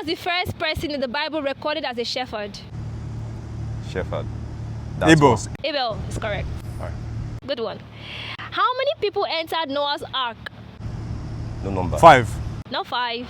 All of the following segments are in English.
was the first person in the Bible recorded as a shepherd? Shepherd. Abel. Abel is correct. All right. Good one. How many people entered Noah's Ark? No number. 5. Not 5,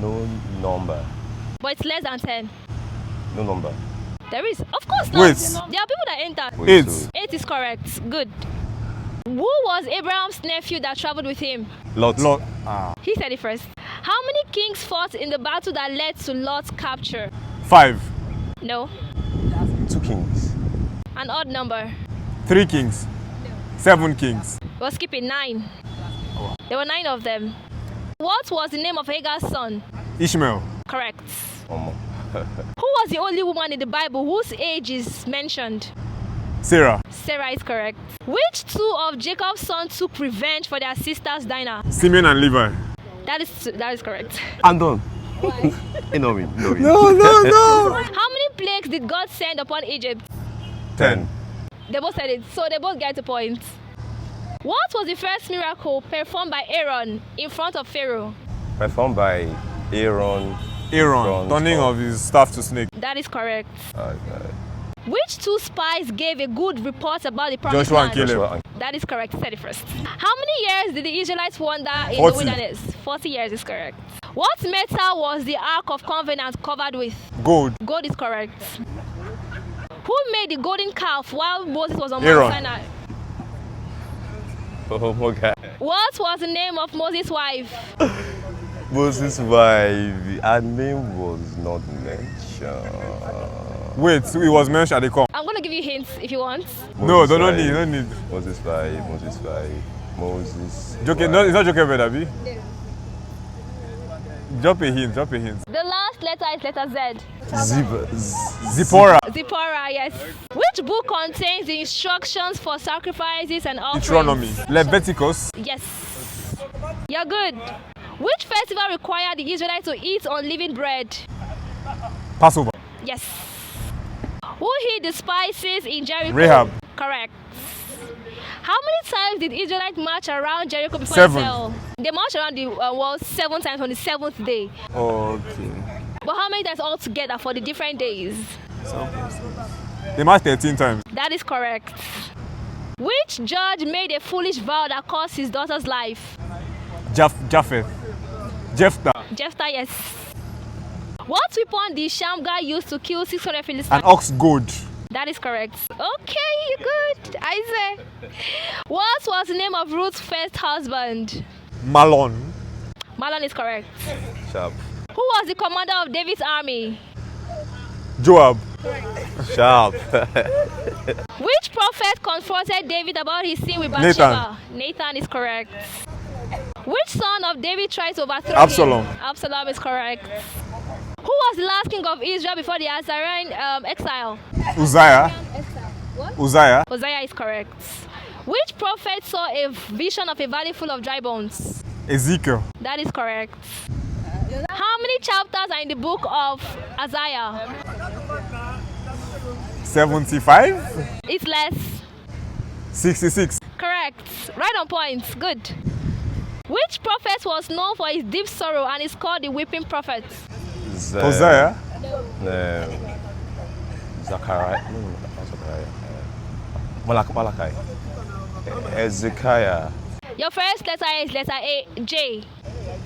No number. but it's less than 10. No number. There is. Of course not. Wait. There are people that entered. Wait, 8. so 8 is correct. Good. Who was Abraham's nephew that traveled with him? Lot. Lot. He said it first. How many kings fought in the battle that led to Lot's capture? 5. No. 2 kings. An odd number. 3 kings. 7 kings. We're skipping 9. There were 9 of them. What was the name of Hagar's son? Ishmael. Correct. Omo. Who was the only woman in the Bible whose age is mentioned? Sarah. Sarah is correct. Which two of Jacob's sons took revenge for their sister's Dinah? Simeon and Levi. That is correct. I'm done. You know me. No. How many plagues did God send upon Egypt? 10. They both said it, so they both get a point. What was the first miracle performed by Aaron in front of Pharaoh? Performed by Aaron. Aaron. Turning of his staff to snake. That is correct. Okay. Which two spies gave a good report about the promised Joshua and land? Caleb. Joshua and That is correct. Said it first. How many years did the Israelites wander in 40. the wilderness? 40 years is correct. What metal was the Ark of Covenant covered with? Gold. Gold is correct. Who made the golden calf while Moses was on Aaron. Mount Sinai? Oh my God. What was the name of Moses' wife? Moses' wife. Her name was not mentioned. Wait, it was mentioned at the come. I'm going to give you hints if you want. No, Moses' don't wife. need, don't need. Moses' wife. Moses. Joke, wife. no, it's not Joker, Abi. Drop a hint. The last letter is letter Z. Zipporah. Zipporah, yes. Which book contains the instructions for sacrifices and offerings? Deuteronomy. Leviticus. Yes. You're good. Which festival required the Israelites to eat unleavened bread? Passover. Yes. Who hid the spices in Jericho? Rahab. Correct. How many times did Israelites march around Jericho before 7. they fell? They marched around the wall 7 times on the 7th day. Okay. But how many times altogether for the different days? They marched 13 times. That is correct. Which judge made a foolish vow that cost his daughter's life? Japheth. Jephthah. Jephthah, yes. What weapon did Shamgar use to kill 600 An Philistines? ox goad. That is correct. Okay, you're good. Isaac. What was the name of Ruth's first husband? Malon. Mahlon is correct. Sharp. Who was the commander of David's army? Joab. Sharp. Which prophet confronted David about his sin with Bathsheba? Nathan is correct. Which son of David tried to overthrow Absalom. him? Absalom is correct. Who was the last king of Israel before the Assyrian exile? Uzziah. Uzziah. Hosea is correct. Which prophet saw a vision of a valley full of dry bones? Ezekiel. That is correct. How many chapters are in the book of Isaiah? 75. It's less. 66. Correct. Right on point. Good. Which prophet was known for his deep sorrow and is called the weeping prophet? Hosea. Zachariah. No, not Zachariah. Malachi. Ezekiah. Your first letter is letter A, J.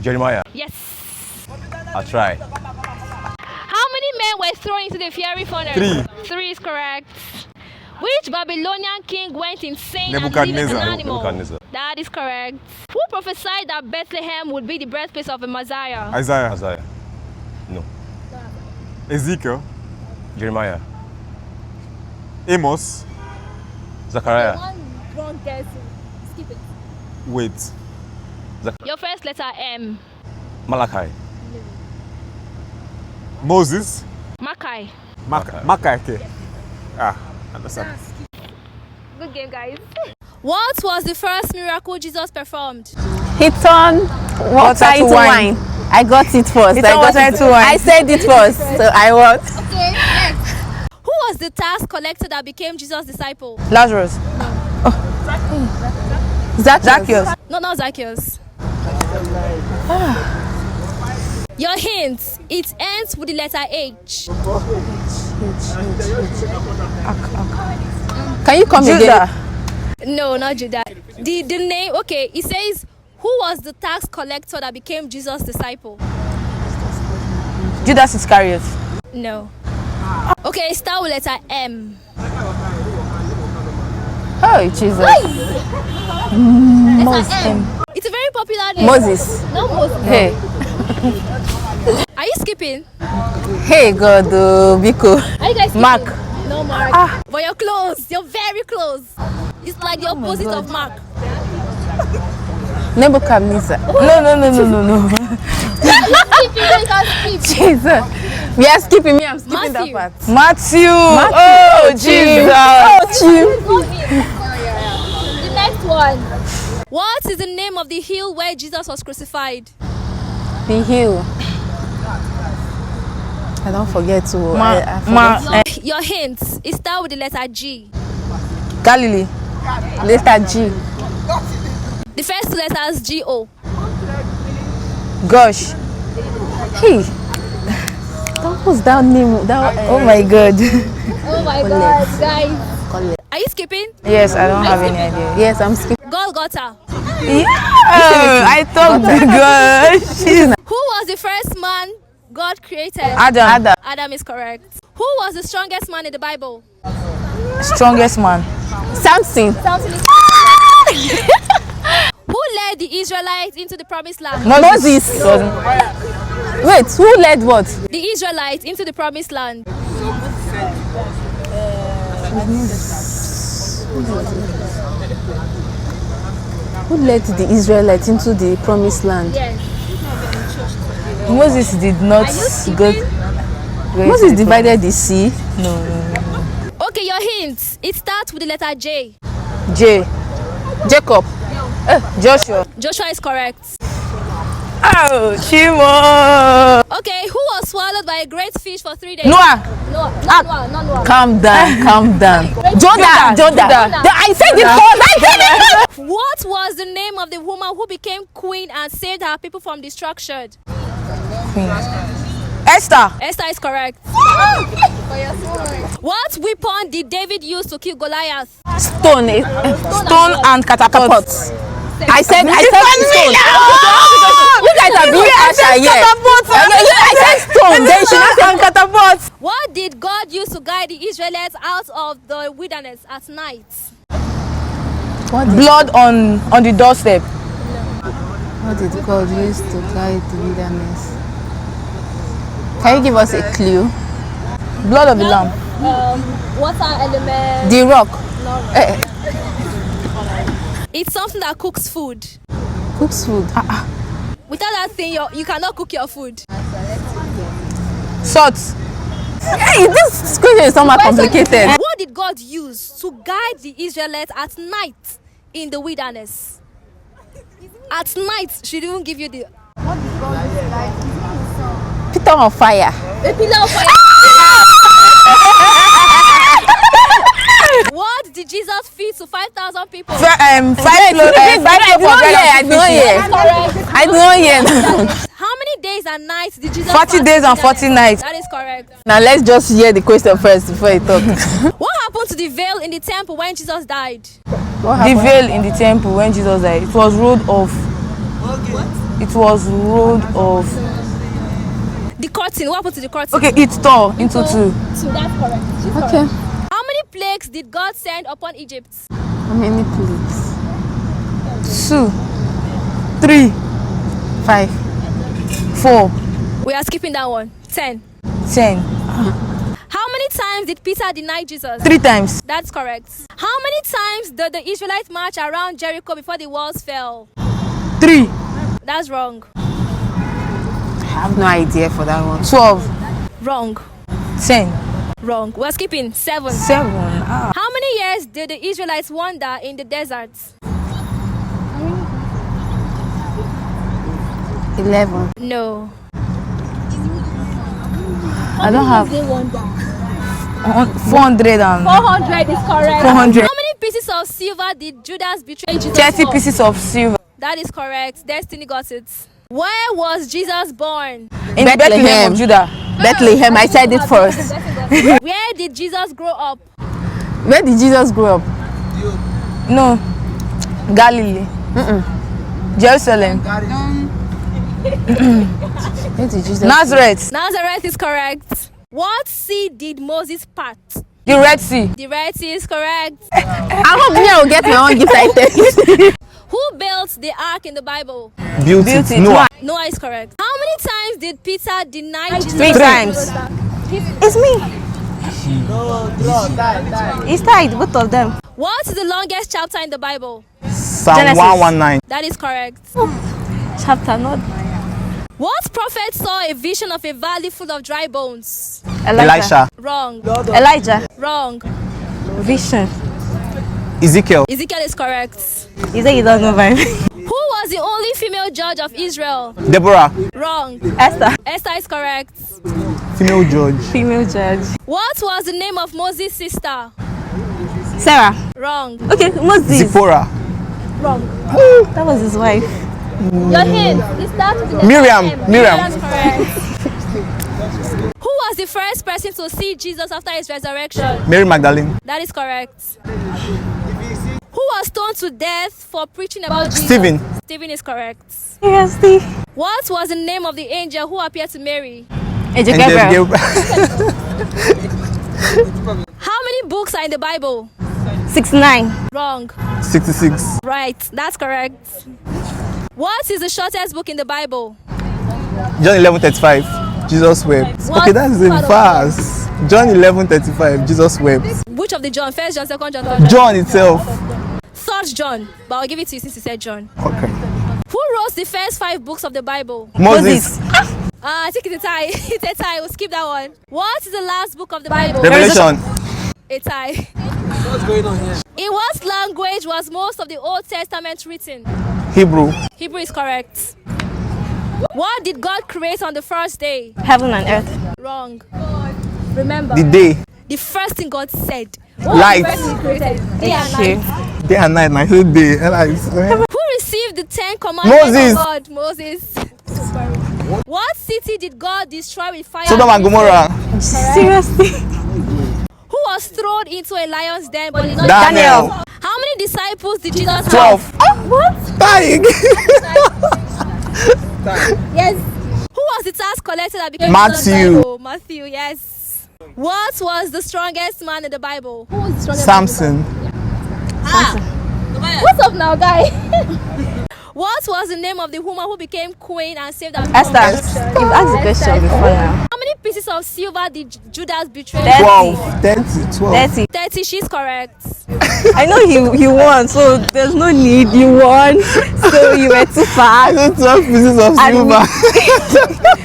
Jeremiah. Yes. I'll try. How many men were thrown into the fiery furnace? 3. 3 is correct. Which Babylonian king went insane and lived Nebuchadnezzar. as an animal? Nebuchadnezzar. That is correct. Who prophesied that Bethlehem would be the birthplace of the Messiah? Isaiah. Isaiah. No. Ezekiel. Jeremiah. Amos. Zachariah. Wrong guess. Skip it. Wait. Your first letter M. Malachi. Moses. Makai. Makai. Understand. Good game, guys. What was the first miracle Jesus performed? He turned water into wine. I got it first. He turned water into wine. I said it first, so I won. Okay, next. Who was the tax collector that became Jesus' disciple? Lazarus. Zacchaeus. No, not Zacchaeus. Your hint, it ends with the letter H. Can you come Judah. again? No, not Judah. The name, okay, it says, who was the tax collector that became Jesus' disciple? Judas Iscariot. No. Okay, start with letter M. Oh, Jesus. Letter M. It's a very popular name. Moses. No, Moses. Hey. Are you skipping? Hey, God, Biko. Are you guys skipping? Mark. No, Mark. But you're close. You're very close. It's like the opposite of Mark. Nebuchadnezzar. No. Jesus. We are skipping me. I'm skipping Matthew. that part. Matthew. Oh, Jesus. Oh, The next one. What is the name of the hill where Jesus was crucified? The hill. I don't forget to. I forget. Your hints. It starts with the letter G. Galilee. Letter G. The first two letters G-O. Gosh. Hey. What was that name? That, Oh my God. Oh my God, guys. Are you skipping? Yes, I don't have any idea. yes, I'm skipping. Golgotha. Yeah. I thought gosh. Who was the first man God created? Adam. Adam is correct. Who was the strongest man in the Bible? Strongest man. Samson. Who led the Israelites into the promised land? Moses. Wait, who led what? The Israelites into the promised land. Who led the Israelites into the promised land? Yes. Moses did not go. Moses divided the sea. Okay, your hints. It starts with the letter J. Jacob. Joshua. Joshua is correct. Oh, Shimo. Okay, who was swallowed by a great fish for 3 days? Noah. Not Noah. Calm down. Jonah. I said it first. What was the name of the woman who became queen and saved her people from destruction? Esther. Esther is correct. What weapon did David use to kill Goliath? Stone And catapult. I said stone. You guys are being partial here. I said stone. Then she not said catapult. What did God use to guide the Israelites out of the wilderness at night? Blood on the doorstep. What did God use to guide the wilderness? Can you give us a clue? Blood of the lamb. Water element. The rock. It's something that cooks food. Cooks food. Without that thing, you cannot cook your food. Salt. Hey, this question is somewhat complicated. What did God use to guide the Israelites at night in the wilderness? At night, she didn't give you the... Peter on fire. A pillar of fire. What did Jesus feed to 5,000 people? I don't hear. How many days and nights did Jesus 40 fast days in and the 40 wilderness? nights. That is correct. Now let's just hear the question first before you talk. What happened to the veil in the temple when Jesus died? The veil in the temple when Jesus died. It was rolled off. It was rolled off. The curtain. What happened to the curtain? Okay, it tore into two. So that's correct. She's Okay. correct. How many plagues did God send upon Egypt? How many plagues? 2, 3, 5. 4, We are skipping that one. 10. 10. How many times did Peter deny Jesus? 3 times. That's correct. How many times did the Israelites march around Jericho before the walls fell? 3, That's wrong. I have no idea for that one. 12, Wrong. 10, Wrong. We're skipping. 7. 7. How many years did the Israelites wander in the desert? 11. No. I don't have 400 and 400 is correct. 400. How many pieces of silver did Judas betray Jesus 30 for? pieces of silver. That is correct. Destiny got it. Where was Jesus born? In Bethlehem of Judah. Bethlehem, I said it first. Where did Jesus grow up? Where did Jesus grow up? No. Galilee. Jerusalem. Where did Jesus? Nazareth. Nazareth is correct. What sea did Moses part? The Red Sea. The Red Sea is correct. I hope me I will get my own gift item. Who built the ark in the Bible? Built it. Noah. Noah is correct. How many times did Peter deny Jesus? 3 times. It's me. It's tied, both of them. What is the longest chapter in the Bible? Psalm Genesis. 119. That is correct. Chapter not. What prophet saw a vision of a valley full of dry bones? Elisha. Wrong. Elijah. Wrong. Vision. Ezekiel. Ezekiel is correct. You say you don't know my Who was the only female judge of Israel? Deborah. Wrong. Esther. Esther is correct. Female judge. Female judge. What was the name of Moses' sister? Sarah. Wrong. Okay, Moses. Zipporah. That was his wife. Your hint. It starts with the Miriam. letter M. Miriam. That's correct. Who was the first person to see Jesus after his resurrection? Mary Magdalene. That is correct. Who was stoned to death for preaching about Jesus? Stephen. Stephen is correct. Seriously. What was the name of the angel who appeared to Mary? Angel Angel Gabriel. Gabriel. How many books are in the Bible? 69. Wrong. 66. Right, that's correct. What is the shortest book in the Bible? John 11:35. Jesus wept. What Okay, that's a part of verse. John 11:35. Jesus wept. Which of the John? First John, second John, third John? John itself. Third John. But I'll give it to you since you said John. Okay. Who wrote the first 5 books of the Bible? Moses. I think it's a tie. It's a tie. We'll skip that one. What is the last book of the Bible? Revelation. A tie. What's going on here? In what language was most of the Old Testament written? Hebrew. Hebrew is correct. What did God create on the first day? Heaven and earth. Wrong. Remember, The day. the first thing God said. Light. Day and night. Day and night. My whole day. Who received the 10 commandments Moses. of God? Moses. What city did God destroy with fire? Sodom and Gomorrah. Seriously. Who was thrown into a lion's den but did not Daniel. How many disciples did Jesus have? 12. What? Dying. Yes. Who was the tax collector that became Matthew. Jesus' Bible? Matthew, yes. What was the strongest man in the Bible? Who was the strongest Samson. What's up now, guy? What was the name of the woman who became queen and saved her? Esther. You've asked the question before now. How many pieces of silver did Judas betray? 12. 30. 12. 30. 30, she's correct. I know he won, so there's no need. You won, so you were too fast. 12 pieces of silver.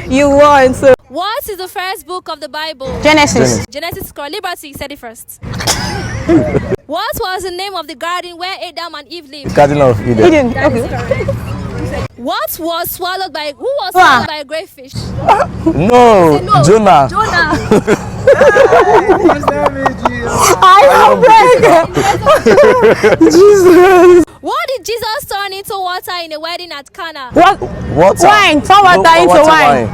You won, so. What is the first book of the Bible? Genesis. Genesis is correct. Liberty said it first. What was the name of the garden where Adam and Eve lived? Garden of Eden. Okay. What was swallowed by who was swallowed by a great fish? No. Jonah. Jesus. What did Jesus turn into water in a wedding at Cana? What? Water. Wine. Turn water into wine.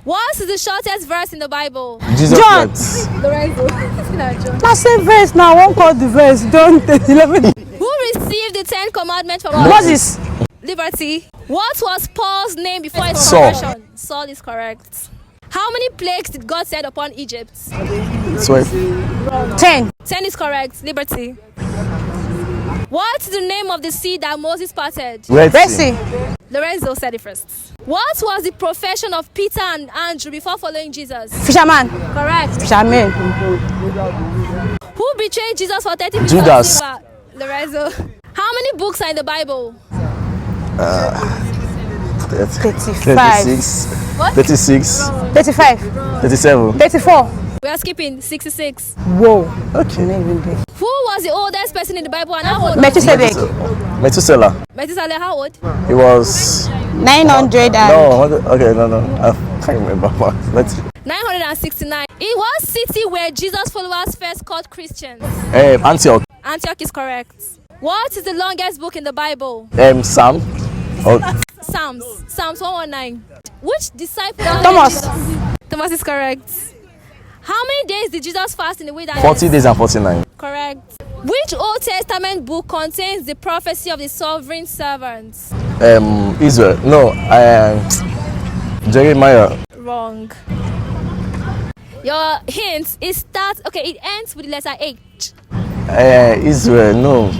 What is the shortest verse in the Bible? Jesus John. wept. That's the verse now. One call the verse. Don't 11. Who received the 10 commandments from God? Moses. Liberty. What was Paul's name before his Saul. conversion? Saul is correct. How many plagues did God send upon Egypt? 12. 10. 10 is correct. Liberty. What's the name of the sea that Moses parted? Red Red Sea. Sea. Lorenzo said it first. What was the profession of Peter and Andrew before following Jesus? Fisherman. Correct. Fisherman. Who betrayed Jesus for 30 pieces of Judas. silver? Lorenzo. How many books are in the Bible? 36. 36. 35. 37. 34. We are skipping 66. Whoa. Okay. Who was the oldest person in the Bible and how old? Methuselah. Methuselah. Methuselah, how old? He was. 900 and. No. Okay. No. I can't remember. Let's. 969. In what city were Jesus' followers first called Christians? Antioch. Antioch is correct. What is the longest book in the Bible? Psalm Oh, Psalms 119. Which disciple? Thomas. Thomas is correct. How many days did Jesus fast in the wilderness? 40 days and 49. Correct. Which Old Testament book contains the prophecy of the sovereign servants? Israel. No, Jeremiah. Wrong. Your hint is start. Okay, it ends with the letter H. Israel. No.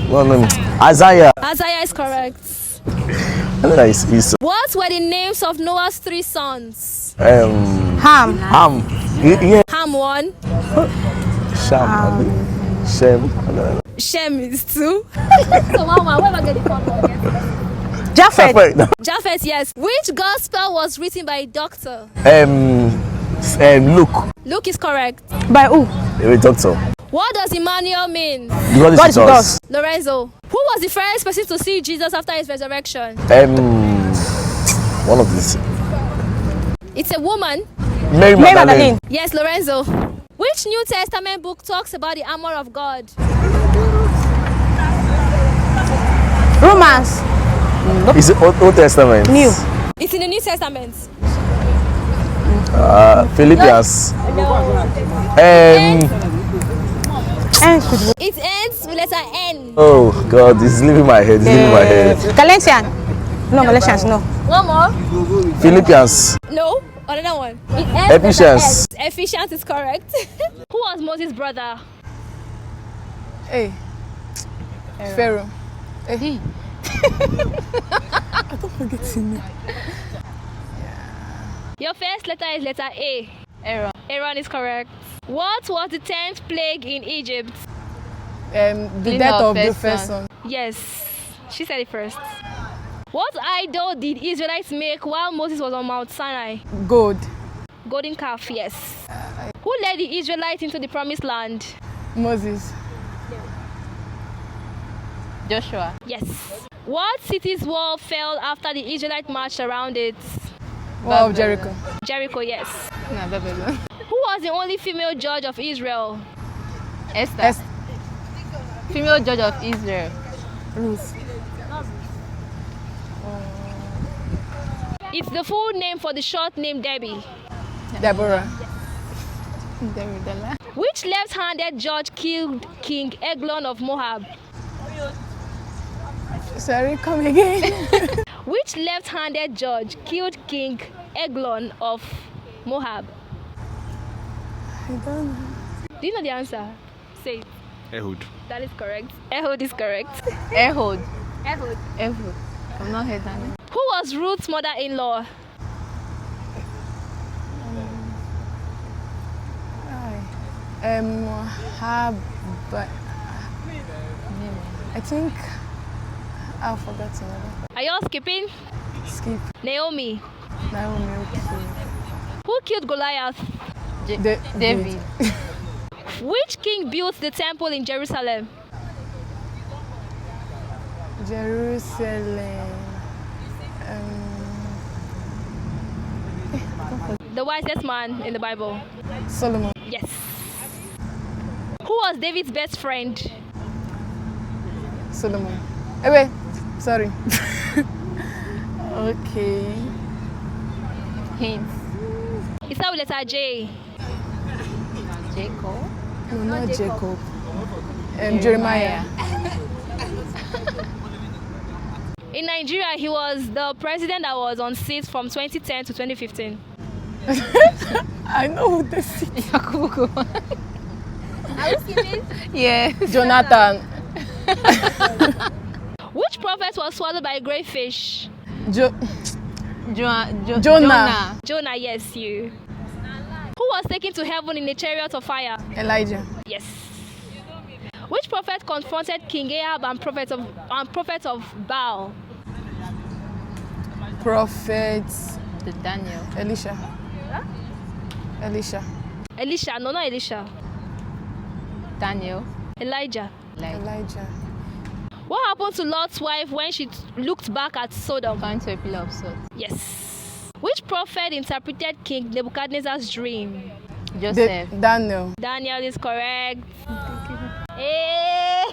Isaiah. Isaiah is correct. I know that is What were the names of Noah's 3 sons? Ham. Yeah. Ham 1. Shem. Shem is 2. So Mama, where am I getting the from? Japheth. Japheth, yes. Which gospel was written by a doctor? Luke. Luke is correct. By who? A doctor. What does Emmanuel mean? God is with us. Lorenzo. Who was the first person to see Jesus after his resurrection? One of these. It's a woman. Mary Magdalene. Yes, Lorenzo. Which New Testament book talks about the armor of God? Romans. Is it Old Testament? New. It's in the New Testament. Philippians. It ends with letter N. Oh God, it's leaving my head. It's leaving my head. Galatians. No, Galatians, no. One more. Philippians. No, another one. It ends with Ephesians. letter S. Ephesians is correct. Who was Moses' brother? Hey. Pharaoh. Hey. I don't forget his name. Your first letter is letter A. Aaron. Aaron is correct. What was the 10th plague in Egypt? The death of the first son. Yes, she said it first. What idol did Israelites make while Moses was on Mount Sinai? Gold. Golden calf, yes. Who led the Israelites into the promised land? Moses. Joshua. Yes. What city's wall fell after the Israelites marched around it? Wall of Jericho. Jericho, yes. No, Babylon. Who was the only female judge of Israel? Esther. Female judge of Israel. Ruth. It's the full name for the short name Debbie. Deborah. Which left-handed judge killed King Eglon of Moab? Sorry, come again. Which left-handed judge killed King Eglon of Moab? I don't know. Do you know the answer? Say it. Ehud. That is correct. Ehud is correct. Ehud. Ehud. Ehud. I've not heard that name. Who was Ruth's mother-in-law? I think I've forgotten. Are you all skipping? Skip. Naomi. Naomi. Okay. Who killed Goliath? David. Which king built the temple in Jerusalem? Jerusalem. The wisest man in the Bible. Solomon. Yes. Who was David's best friend? Solomon. Hey, wait. Sorry. Okay. Hint. It's out with letter J. Jacob. No, not Jacob. Jeremiah. In Nigeria, he was the president that was on seat from 2010 to 2015. I know who this is. Yakubu. Are you skipping? Yeah. Jonathan. Which prophet was swallowed by a great fish? Jonah. Jonah, yes, you. Who was taken to heaven in a chariot of fire? Elijah. Yes. Which prophet confronted King Ahab and prophet of Baal? Prophets. Daniel. Elisha. Huh? Elisha. Elisha, no, not Elisha. Daniel. Elijah. Elijah. What happened to Lot's wife when she looked back at Sodom? Turned to a pillar of salt. Yes. Which prophet interpreted King Nebuchadnezzar's dream? Joseph. Daniel. Daniel is correct. Hey.